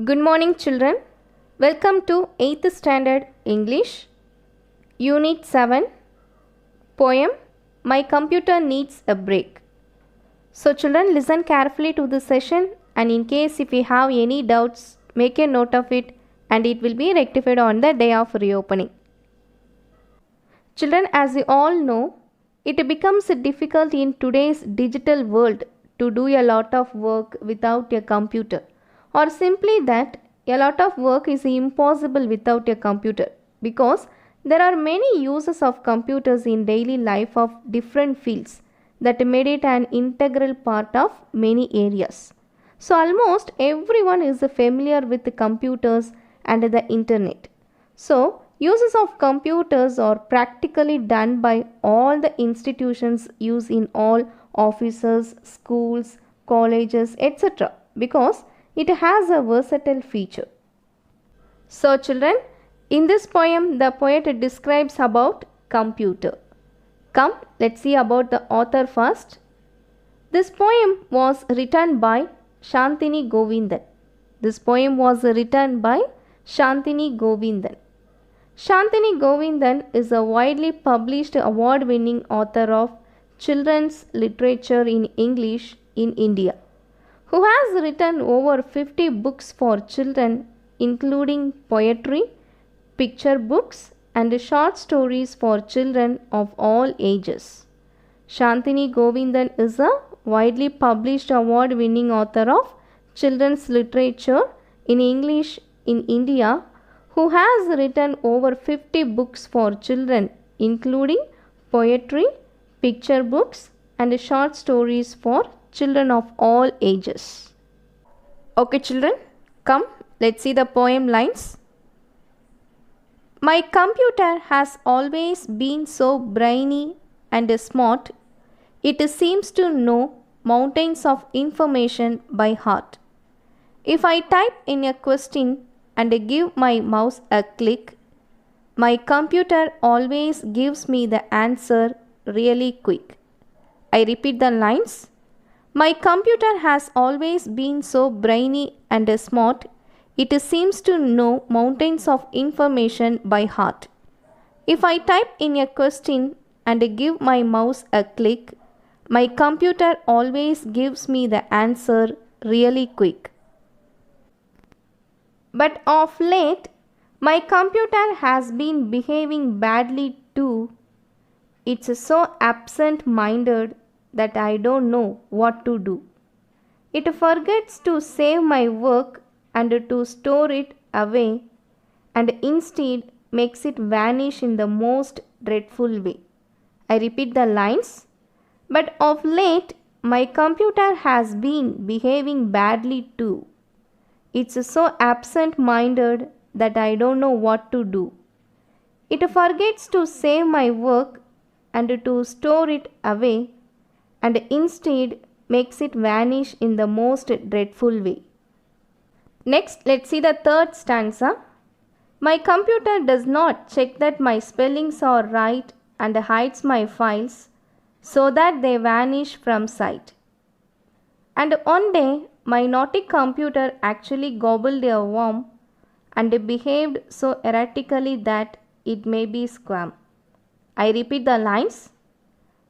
Good morning, children. Welcome to 8th Standard English, Unit 7, Poem My Computer Needs a Break. So, children, listen carefully to this session, and in case if you have any doubts, make a note of it and it will be rectified on the day of reopening. Children, as you all know, it becomes difficult in today's digital world to do a lot of work without a computer, or simply that a lot of work is impossible without a computer, because there are many uses of computers in daily life of different fields that made it an integral part of many areas. So almost everyone is familiar with computers and the internet. So uses of computers are practically done by all the institutions used in all offices, schools, colleges, etc. because it has a versatile feature. So children, in this poem the poet describes about computer. Come, let's see about the author first. This poem was written by Shantini Govindan. This poem was written by Shantini Govindan. Shantini Govindan is a widely published award-winning author of children's literature in English in India, who has written over 50 books for children, including poetry, picture books, and short stories for children of all ages. Shantini Govindan is a widely published award-winning author of children's literature in English in India, who has written over 50 books for children, including poetry, picture books, and short stories for children of all ages. Okay, children, come, let's see the poem lines. My computer has always been so brainy and smart, it seems to know mountains of information by heart. If I type in a question and give my mouse a click, my computer always gives me the answer really quick. I repeat the lines. My computer has always been so brainy and smart, it seems to know mountains of information by heart. If I type in a question and give my mouse a click, my computer always gives me the answer really quick. But of late, my computer has been behaving badly too. It's so absent-minded that I don't know what to do. It forgets to save my work and to store it away, and instead makes it vanish in the most dreadful way. I repeat the lines. But of late, my computer has been behaving badly too. It's so absent-minded that I don't know what to do. It forgets to save my work and to store it away, and instead makes it vanish in the most dreadful way. Next, let's see the third stanza. My computer does not check that my spellings are right and hides my files so that they vanish from sight. And one day, my naughty computer actually gobbled a worm and behaved so erratically that it may be scam. I repeat the lines.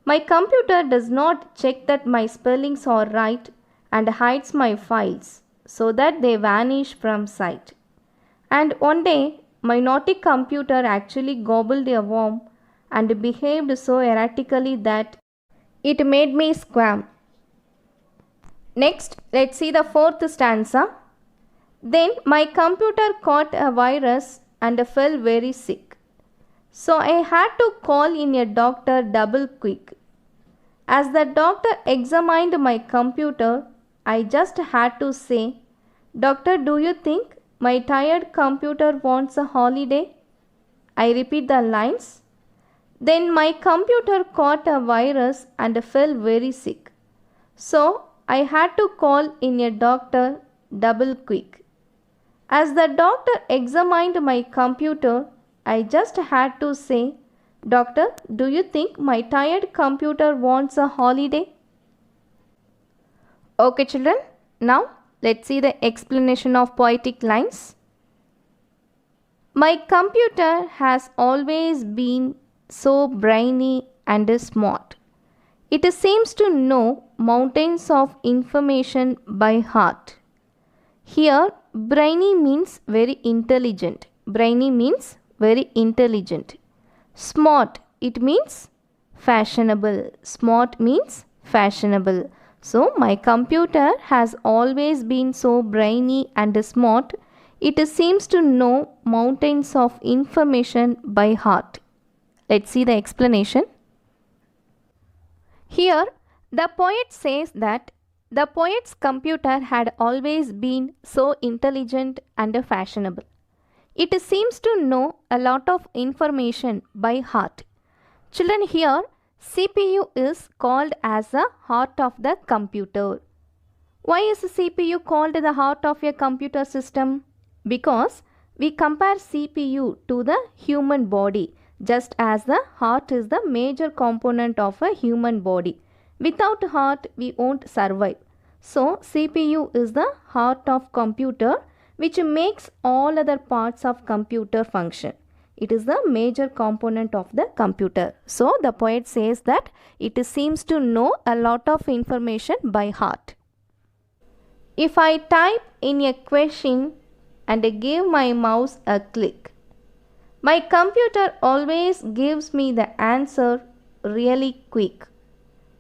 My computer does not check that my spellings are right and hides my files so that they vanish from sight. And one day, my naughty computer actually gobbled a worm and behaved so erratically that it made me squirm. Next, let's see the fourth stanza. Then my computer caught a virus and fell very sick. So I had to call in a doctor double quick. As the doctor examined my computer, I just had to say, Doctor, do you think my tired computer wants a holiday? I repeat the lines. Then my computer caught a virus and fell very sick. So I had to call in a doctor double quick. As the doctor examined my computer, I just had to say, Doctor, do you think my tired computer wants a holiday? Okay, children, now Let's see the explanation of poetic lines. My computer has always been so brainy and smart. It seems to know mountains of information by heart. Here, brainy means very intelligent. Brainy means very intelligent. Smart, it means fashionable. Smart means fashionable. So, my computer has always been so brainy and smart. It seems to know mountains of information by heart. Let's see the explanation. Here, the poet says that the poet's computer had always been so intelligent and fashionable. It seems to know a lot of information by heart. Children, here CPU is called as the heart of the computer. Why is CPU called the heart of a computer system? Because we compare CPU to the human body, just as the heart is the major component of a human body. Without heart, we won't survive. So, CPU is the heart of computer, which makes all other parts of computer function. It is the major component of the computer. So, the poet says that it seems to know a lot of information by heart. If I type in a question and give my mouse a click, my computer always gives me the answer really quick.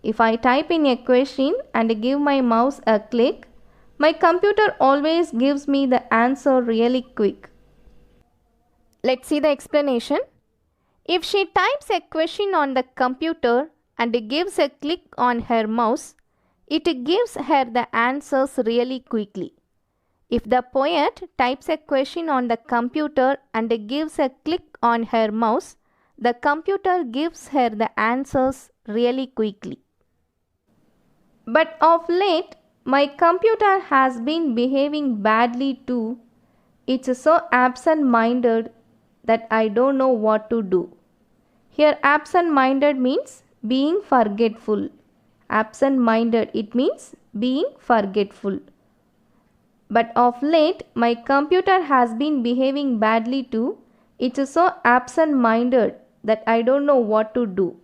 If I type in a question and give my mouse a click, my computer always gives me the answer really quick. Let's see the explanation. If she types a question on the computer and gives a click on her mouse, it gives her the answers really quickly. If the poet types a question on the computer and gives a click on her mouse, the computer gives her the answers really quickly. But of late, my computer has been behaving badly too. It's so absent-minded that I don't know what to do. Here, absent-minded means being forgetful. Absent-minded, it means being forgetful. But of late, my computer has been behaving badly too. It's so absent-minded that I don't know what to do.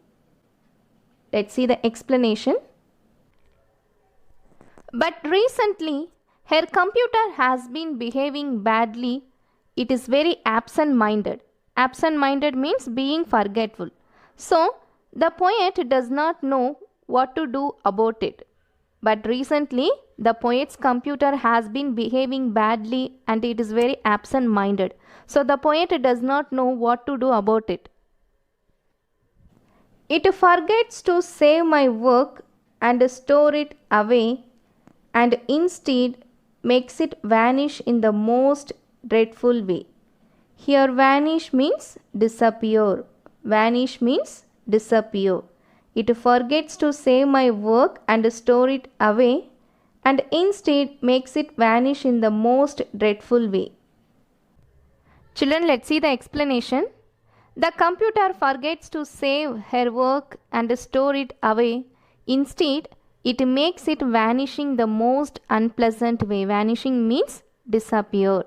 Let's see the explanation. But recently, her computer has been behaving badly. It is very absent-minded. Absent-minded means being forgetful. So, the poet does not know what to do about it. But recently, the poet's computer has been behaving badly and it is very absent-minded. So, the poet does not know what to do about it. It forgets to save my work and store it away, and instead makes it vanish in the most dreadful way. Here, vanish means disappear. Vanish means disappear. It forgets to save my work and store it away, and instead makes it vanish in the most dreadful way. Children, let's see the explanation. The computer forgets to save her work and store it away. Instead, it makes it vanishing the most unpleasant way. Vanishing means disappear.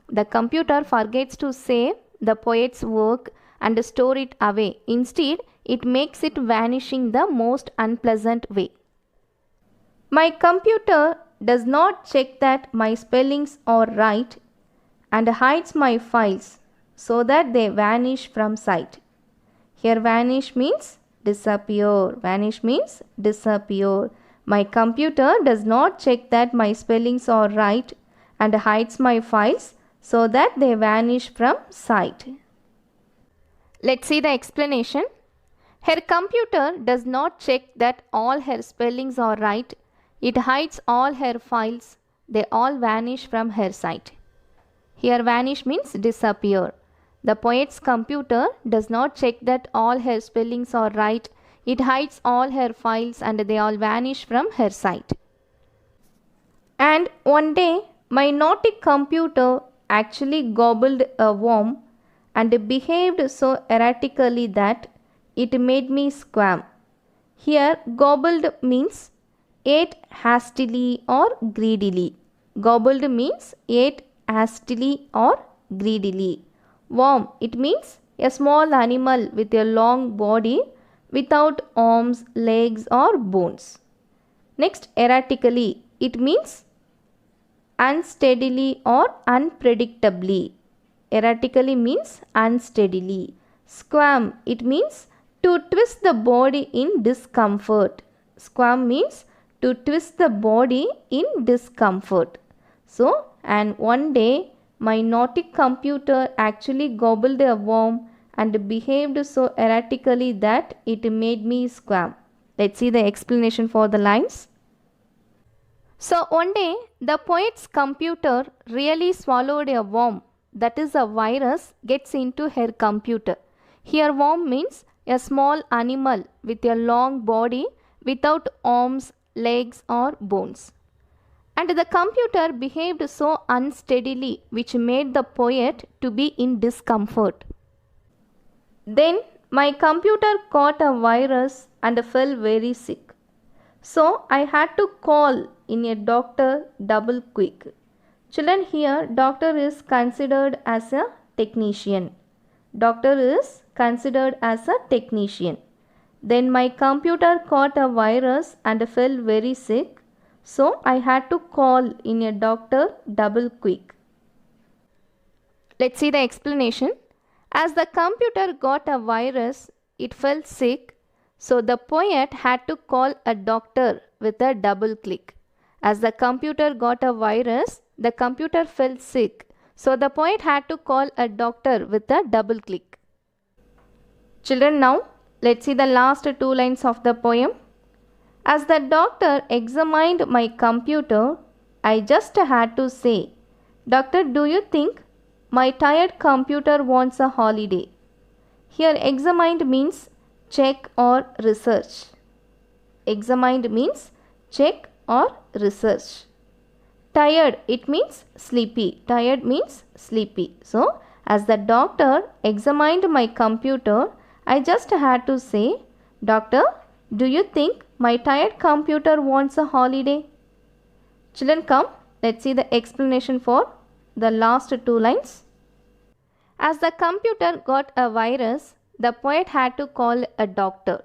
The computer forgets to save the poet's work and store it away. Instead, it makes it vanishing the most unpleasant way. My computer does not check that my spellings are right and hides my files so that they vanish from sight. Here, vanish means disappear. Vanish means disappear. My computer does not check that my spellings are right and hides my files so that they vanish from sight. Let's see the explanation. Her computer does not check that all her spellings are right. It hides all her files. They all vanish from her sight. Here, vanish means disappear. The poet's computer does not check that all her spellings are right. It hides all her files and they all vanish from her sight. And one day, my naughty computer actually gobbled a worm and behaved so erratically that it made me squirm. Here, gobbled means ate hastily or greedily. Gobbled means ate hastily or greedily. Worm, it means a small animal with a long body without arms, legs or bones. Next, erratically, it means unsteadily or unpredictably. Erratically means unsteadily. Squirm, it means to twist the body in discomfort. Squirm means to twist the body in discomfort. So, and one day my naughty computer actually gobbled a worm and behaved so erratically that it made me squirm. Let's see the explanation for the lines. So one day the poet's computer really swallowed a worm, that is a virus gets into her computer. Here worm means a small animal with a long body without arms, legs or bones. And the computer behaved so unsteadily which made the poet to be in discomfort. Then my computer caught a virus and fell very sick. So I had to call in a doctor double quick. Children, here doctor is considered as a technician. Doctor is considered as a technician. Then my computer caught a virus and fell very sick. So I had to call in a doctor double quick. Let's see the explanation. As the computer got a virus, it fell sick. So the poet had to call a doctor with a double click. As the computer got a virus, the computer fell sick. So the poet had to call a doctor with a double click. Children, now let's see the last two lines of the poem. As the doctor examined my computer, I just had to say, Doctor, do you think my tired computer wants a holiday? Here examined means check or research. Examined means check or research. Tired, it means sleepy. Tired means sleepy. So, as the doctor examined my computer, I just had to say, Doctor, do you think my tired computer wants a holiday? Children, come, let's see the explanation for the last two lines. As the computer got a virus, the poet had to call a doctor.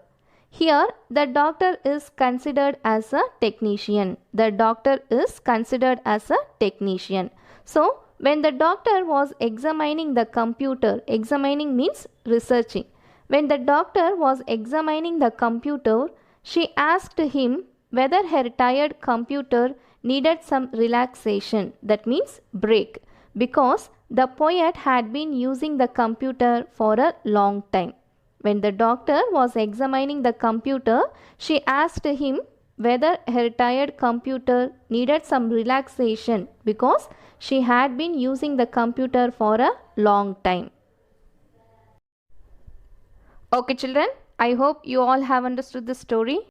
Here, the doctor is considered as a technician. The doctor is considered as a technician. So, when the doctor was examining the computer, examining means researching. When the doctor was examining the computer, she asked him whether her tired computer needed some relaxation, that means break, because the poet had been using the computer for a long time. When the doctor was examining the computer, she asked him whether her tired computer needed some relaxation because she had been using the computer for a long time. Okay children, I hope you all have understood the story.